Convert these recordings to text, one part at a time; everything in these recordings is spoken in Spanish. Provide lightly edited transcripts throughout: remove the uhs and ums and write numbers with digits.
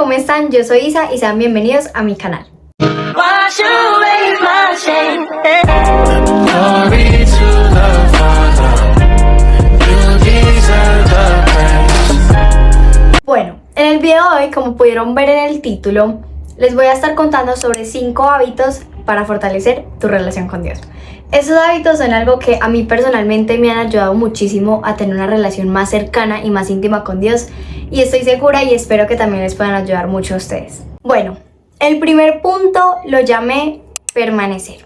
¿cómo están? Yo soy Isa y sean bienvenidos a mi canal. Bueno, en el video de hoy, como pudieron ver en el título, les voy a estar contando sobre 5 hábitos para fortalecer tu relación con Dios. Esos hábitos son algo que a mí personalmente me han ayudado muchísimo a tener una relación más cercana y más íntima con Dios, y estoy segura y espero que también les puedan ayudar mucho a ustedes. Bueno, el primer punto lo llamé permanecer.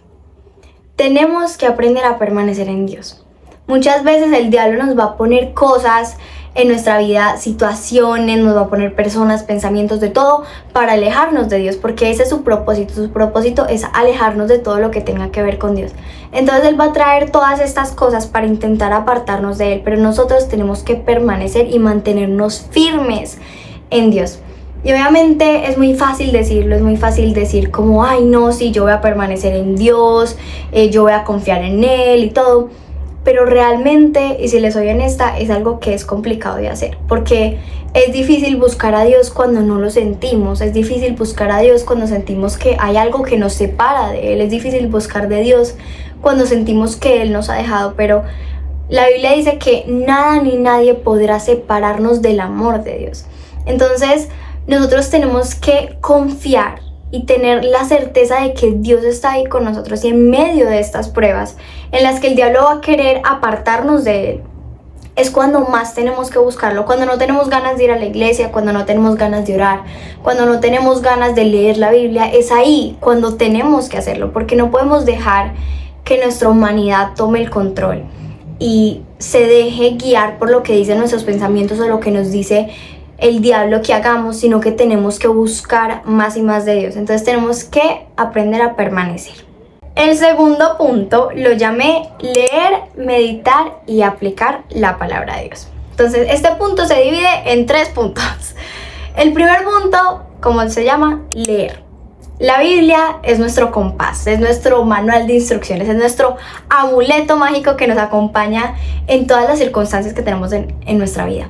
Tenemos que aprender a permanecer en Dios. Muchas veces el diablo nos va a poner cosas en nuestra vida, situaciones, nos va a poner personas, pensamientos, de todo para alejarnos de Dios, porque ese es su propósito. Su propósito es alejarnos de todo lo que tenga que ver con Dios. Entonces Él va a traer todas estas cosas para intentar apartarnos de Él, pero nosotros tenemos que permanecer y mantenernos firmes en Dios. Y obviamente es muy fácil decirlo, es muy fácil decir como, ay no, sí, yo voy a permanecer en Dios, yo voy a confiar en Él y todo. Pero realmente, y si les soy honesta, es algo que es complicado de hacer, porque es difícil buscar a Dios cuando no lo sentimos, es difícil buscar a Dios cuando sentimos que hay algo que nos separa de Él, es difícil buscar de Dios cuando sentimos que Él nos ha dejado, pero la Biblia dice que nada ni nadie podrá separarnos del amor de Dios. Entonces, nosotros tenemos que confiar y tener la certeza de que Dios está ahí con nosotros, y en medio de estas pruebas en las que el diablo va a querer apartarnos de Él, es cuando más tenemos que buscarlo. Cuando no tenemos ganas de ir a la iglesia, cuando no tenemos ganas de orar, cuando no tenemos ganas de leer la Biblia, es ahí cuando tenemos que hacerlo, porque no podemos dejar que nuestra humanidad tome el control y se deje guiar por lo que dicen nuestros pensamientos o lo que nos dice el diablo que hagamos, sino que tenemos que buscar más y más de Dios. Entonces tenemos que aprender a permanecer. El segundo punto lo llamé leer, meditar y aplicar la palabra de Dios. Entonces este punto se divide en 3 puntos. El primer punto, como se llama, leer. La Biblia es nuestro compás, es nuestro manual de instrucciones, es nuestro amuleto mágico que nos acompaña en todas las circunstancias que tenemos en nuestra vida.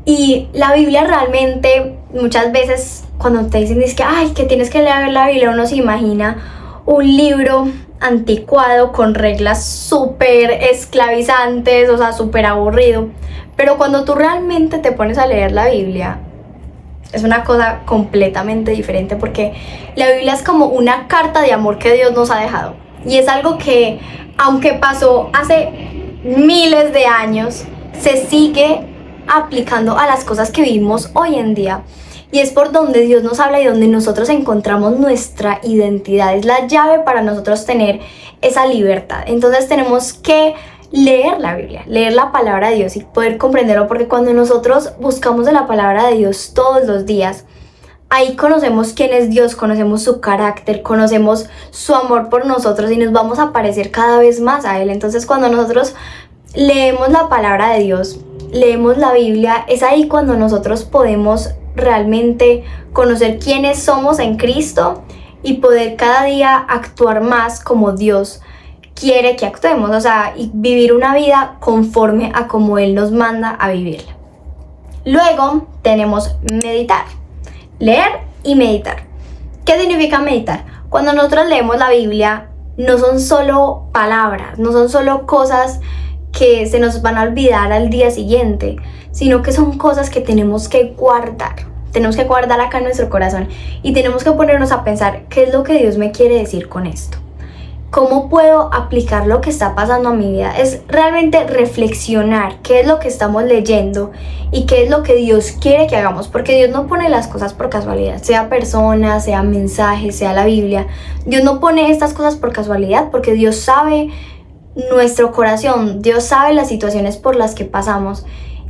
Y la Biblia realmente, muchas veces cuando te dicen que, ay, que tienes que leer la Biblia, uno se imagina un libro anticuado con reglas súper esclavizantes, o sea, súper aburrido. Pero cuando tú realmente te pones a leer la Biblia, es una cosa completamente diferente, porque la Biblia es como una carta de amor que Dios nos ha dejado. Y es algo que, aunque pasó hace miles de años, se sigue aplicando a las cosas que vivimos hoy en día, y es por donde Dios nos habla y donde nosotros encontramos nuestra identidad. Es la llave para nosotros tener esa libertad. Entonces tenemos que leer la Biblia, leer la palabra de Dios y poder comprenderlo, porque cuando nosotros buscamos de la palabra de Dios todos los días, ahí conocemos quién es Dios, conocemos su carácter, conocemos su amor por nosotros y nos vamos a parecer cada vez más a Él. Entonces cuando nosotros leemos la palabra de Dios, leemos la Biblia, es ahí cuando nosotros podemos realmente conocer quiénes somos en Cristo y poder cada día actuar más como Dios quiere que actuemos, o sea, y vivir una vida conforme a como Él nos manda a vivirla. Luego tenemos meditar, leer y meditar. ¿Qué significa meditar? Cuando nosotros leemos la Biblia, no son solo palabras, no son solo cosas que se nos van a olvidar al día siguiente, sino que son cosas que tenemos que guardar acá en nuestro corazón, y tenemos que ponernos a pensar qué es lo que Dios me quiere decir con esto, cómo puedo aplicar lo que está pasando a mi vida. Es realmente reflexionar qué es lo que estamos leyendo y qué es lo que Dios quiere que hagamos, porque Dios no pone las cosas por casualidad, sea personas, sea mensajes, sea la Biblia. Dios no pone estas cosas por casualidad, porque Dios sabe nuestro corazón, Dios sabe las situaciones por las que pasamos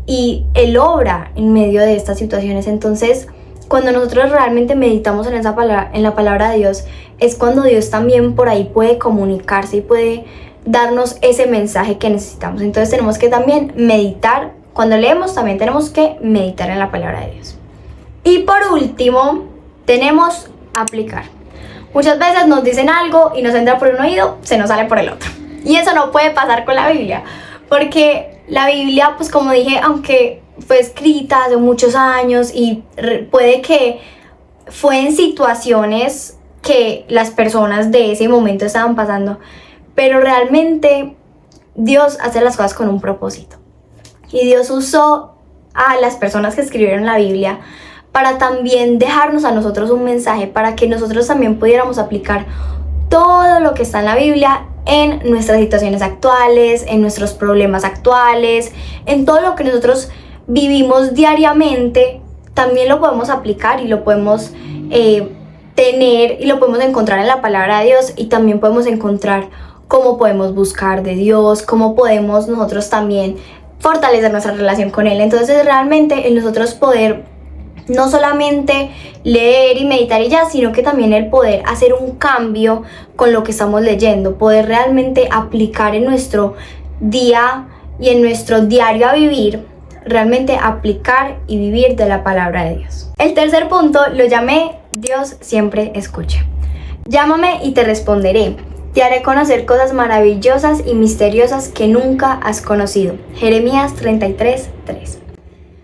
y Él obra en medio de estas situaciones. Entonces, cuando nosotros realmente meditamos en la palabra de Dios, es cuando Dios también por ahí puede comunicarse y puede darnos ese mensaje que necesitamos. Entonces tenemos que también meditar. Cuando leemos, también tenemos que meditar en la palabra de Dios. Y por último, tenemos aplicar. Muchas veces nos dicen algo y nos entra por un oído, se nos sale por el otro. Y eso no puede pasar con la Biblia, porque la Biblia, pues como dije, aunque fue escrita hace muchos años y puede que fue en situaciones que las personas de ese momento estaban pasando, pero realmente Dios hace las cosas con un propósito. Y Dios usó a las personas que escribieron la Biblia para también dejarnos a nosotros un mensaje, para que nosotros también pudiéramos aplicar todo lo que está en la Biblia en nuestras situaciones actuales, en nuestros problemas actuales, en todo lo que nosotros vivimos diariamente. También lo podemos aplicar y lo podemos tener y lo podemos encontrar en la palabra de Dios, y también podemos encontrar cómo podemos buscar de Dios, cómo podemos nosotros también fortalecer nuestra relación con Él. Entonces realmente el nosotros poder no solamente leer y meditar y ya, sino que también el poder hacer un cambio con lo que estamos leyendo, poder realmente aplicar en nuestro día y en nuestro diario a vivir, realmente aplicar y vivir de la palabra de Dios. El tercer punto lo llamé Dios siempre escucha. Llámame y te responderé. Te haré conocer cosas maravillosas y misteriosas que nunca has conocido. Jeremías 33:3.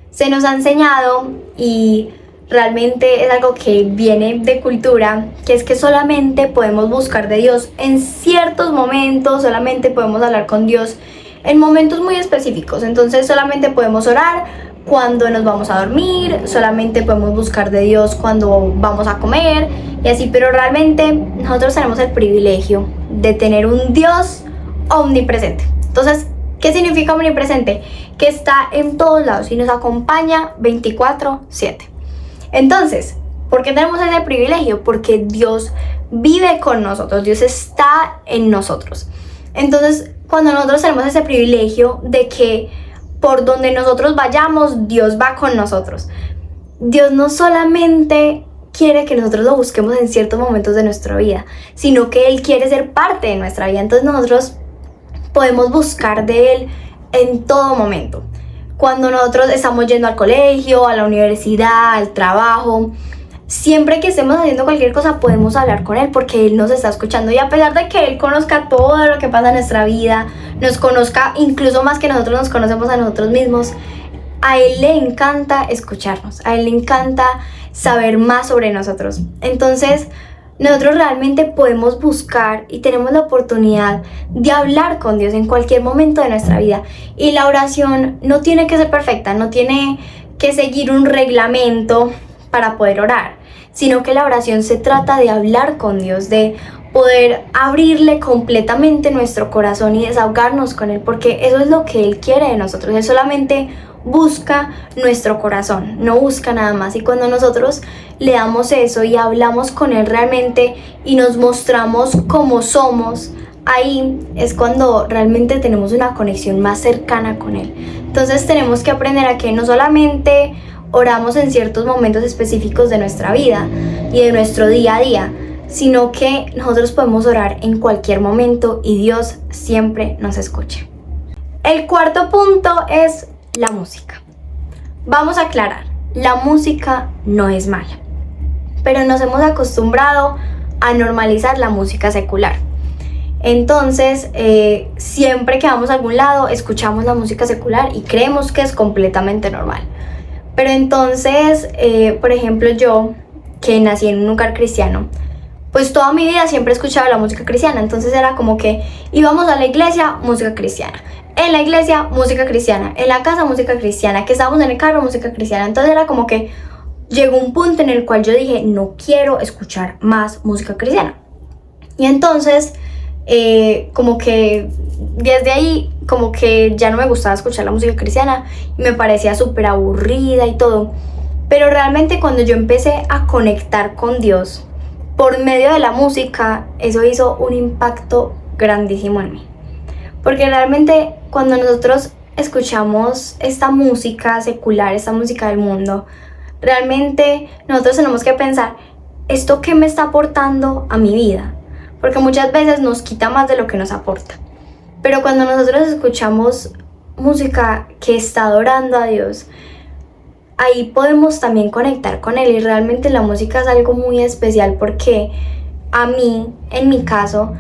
Se nos ha enseñado, y realmente es algo que viene de cultura, que es que solamente podemos buscar de Dios en ciertos momentos, solamente podemos hablar con Dios en momentos muy específicos. Entonces solamente podemos orar cuando nos vamos a dormir, solamente podemos buscar de Dios cuando vamos a comer y así, pero realmente nosotros tenemos el privilegio de tener un Dios omnipresente. Entonces, ¿qué significa omnipresente? Que está en todos lados y nos acompaña 24/7. Entonces, ¿por qué tenemos ese privilegio? Porque Dios vive con nosotros, Dios está en nosotros. Entonces, cuando nosotros tenemos ese privilegio de que por donde nosotros vayamos, Dios va con nosotros. Dios no solamente quiere que nosotros lo busquemos en ciertos momentos de nuestra vida, sino que Él quiere ser parte de nuestra vida. Entonces nosotros podemos buscar de Él en todo momento. Cuando nosotros estamos yendo al colegio, a la universidad, al trabajo, siempre que estemos haciendo cualquier cosa podemos hablar con Él porque Él nos está escuchando. Y a pesar de que Él conozca todo lo que pasa en nuestra vida, nos conozca incluso más que nosotros nos conocemos a nosotros mismos, a Él le encanta escucharnos, a Él le encanta saber más sobre nosotros. Entonces nosotros realmente podemos buscar y tenemos la oportunidad de hablar con Dios en cualquier momento de nuestra vida. Y la oración no tiene que ser perfecta, no tiene que seguir un reglamento para poder orar, sino que la oración se trata de hablar con Dios, de poder abrirle completamente nuestro corazón y desahogarnos con Él, porque eso es lo que Él quiere de nosotros. Él solamente busca nuestro corazón, no busca nada más. Y cuando nosotros le damos eso y hablamos con Él realmente y nos mostramos como somos, ahí es cuando realmente tenemos una conexión más cercana con Él. Entonces tenemos que aprender a que no solamente oramos en ciertos momentos específicos de nuestra vida y de nuestro día a día, sino que nosotros podemos orar en cualquier momento y Dios siempre nos escucha. El cuarto punto es la música. Vamos a aclarar, la música no es mala, pero nos hemos acostumbrado a normalizar la música secular. Entonces, siempre que vamos a algún lado, escuchamos la música secular y creemos que es completamente normal. Pero entonces, por ejemplo, yo, que nací en un hogar cristiano, pues toda mi vida siempre he escuchado la música cristiana. Entonces era como que íbamos a la iglesia, música cristiana. En la iglesia, música cristiana. En la casa, música cristiana. Que estábamos en el carro, música cristiana. Entonces era como que llegó un punto en el cual yo dije, no quiero escuchar más música cristiana. Y entonces, como que desde ahí, como que ya no me gustaba escuchar la música cristiana. Y me parecía súper aburrida y todo. Pero realmente cuando yo empecé a conectar con Dios por medio de la música, eso hizo un impacto grandísimo en mí. Porque realmente cuando nosotros escuchamos esta música secular, esta música del mundo, realmente nosotros tenemos que pensar, ¿esto qué me está aportando a mi vida? Porque muchas veces nos quita más de lo que nos aporta. Pero cuando nosotros escuchamos música que está adorando a Dios, ahí podemos también conectar con Él. Y realmente la música es algo muy especial porque a mí, en mi caso,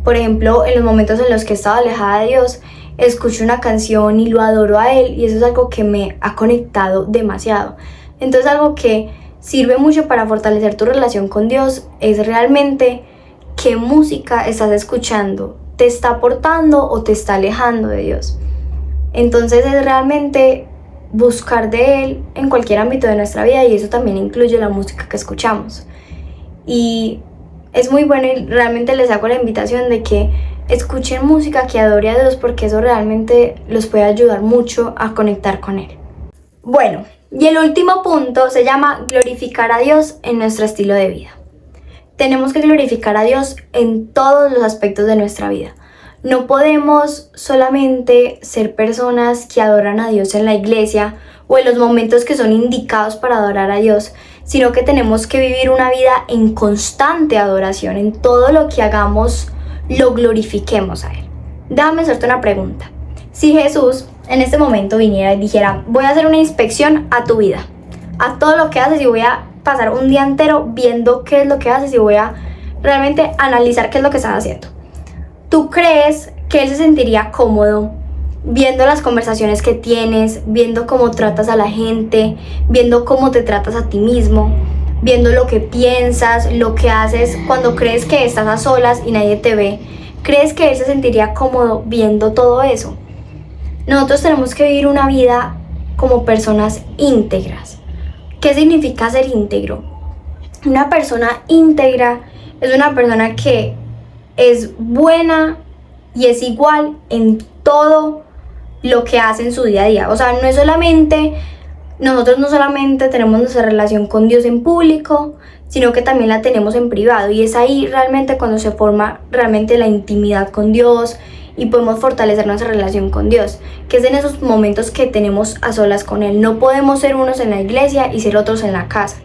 por ejemplo, en los momentos en los que estaba alejada de Dios, escucho una canción y lo adoro a Él, y eso es algo que me ha conectado demasiado. Entonces algo que sirve mucho para fortalecer tu relación con Dios es realmente qué música estás escuchando, te está aportando o te está alejando de Dios. Entonces es realmente buscar de Él en cualquier ámbito de nuestra vida, y eso también incluye la música que escuchamos. Y es muy bueno, y realmente les hago la invitación de que escuchen música que adore a Dios, porque eso realmente los puede ayudar mucho a conectar con Él. Bueno, y el último punto se llama glorificar a Dios en nuestro estilo de vida. Tenemos que glorificar a Dios en todos los aspectos de nuestra vida. No podemos solamente ser personas que adoran a Dios en la iglesia o en los momentos que son indicados para adorar a Dios, sino que tenemos que vivir una vida en constante adoración. En todo lo que hagamos, lo glorifiquemos a Él. Déjame hacerte una pregunta. Si Jesús en este momento viniera y dijera: voy a hacer una inspección a tu vida, a todo lo que haces, y voy a pasar un día entero viendo qué es lo que haces y voy a realmente analizar qué es lo que estás haciendo, ¿tú crees que Él se sentiría cómodo viendo las conversaciones que tienes, viendo cómo tratas a la gente, viendo cómo te tratas a ti mismo, viendo lo que piensas, lo que haces cuando crees que estás a solas y nadie te ve? ¿Crees que Él se sentiría cómodo viendo todo eso? Nosotros tenemos que vivir una vida como personas íntegras. ¿Qué significa ser íntegro? Una persona íntegra es una persona que es buena y es igual en todo lo que hace en su día a día. O sea, no es solamente, nosotros no solamente tenemos nuestra relación con Dios en público, sino que también la tenemos en privado, y es ahí realmente cuando se forma realmente la intimidad con Dios y podemos fortalecer nuestra relación con Dios, que es en esos momentos que tenemos a solas con Él. No podemos ser unos en la iglesia y ser otros en la casa.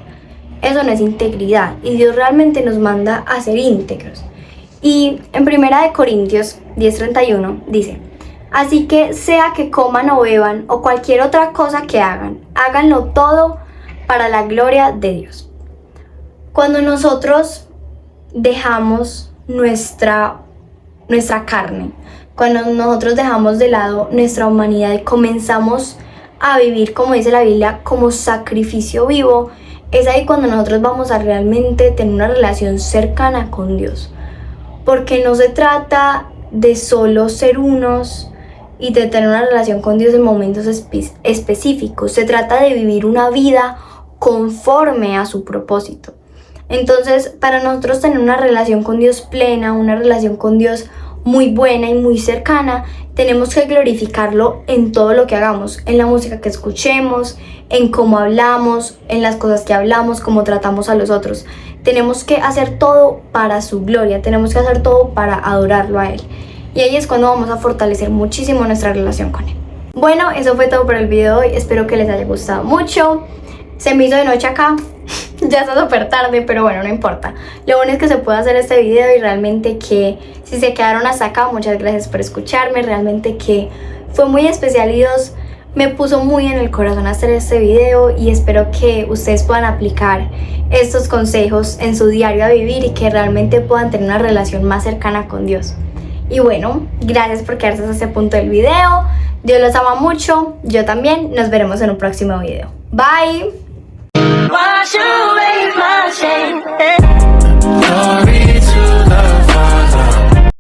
Eso no es integridad, y Dios realmente nos manda a ser íntegros. Y en 1 Corintios 10:31 dice: así que sea que coman o beban o cualquier otra cosa que hagan, háganlo todo para la gloria de Dios. Cuando nosotros dejamos nuestra carne, cuando nosotros dejamos de lado nuestra humanidad y comenzamos a vivir, como dice la Biblia, como sacrificio vivo, es ahí cuando nosotros vamos a realmente tener una relación cercana con Dios. Porque no se trata de solo ser unos y de tener una relación con Dios en momentos específicos. Se trata de vivir una vida conforme a su propósito. Entonces, para nosotros tener una relación con Dios plena, una relación con Dios muy buena y muy cercana, tenemos que glorificarlo en todo lo que hagamos, en la música que escuchemos, en cómo hablamos, en las cosas que hablamos, cómo tratamos a los otros. Tenemos que hacer todo para su gloria, tenemos que hacer todo para adorarlo a Él. Y ahí es cuando vamos a fortalecer muchísimo nuestra relación con Él. Bueno, eso fue todo por el video de hoy, espero que les haya gustado mucho. Se me hizo de noche acá, ya está súper tarde, pero bueno, no importa. Lo bueno es que se puede hacer este video, y realmente que si se quedaron hasta acá, muchas gracias por escucharme. Realmente que fue muy especial y Dios me puso muy en el corazón hacer este video, y espero que ustedes puedan aplicar estos consejos en su diario a vivir y que realmente puedan tener una relación más cercana con Dios. Y bueno, gracias por quedarse hasta este punto del video. Dios los ama mucho, yo también. Nos veremos en un próximo video. Bye. Wash away my shame. Glory to the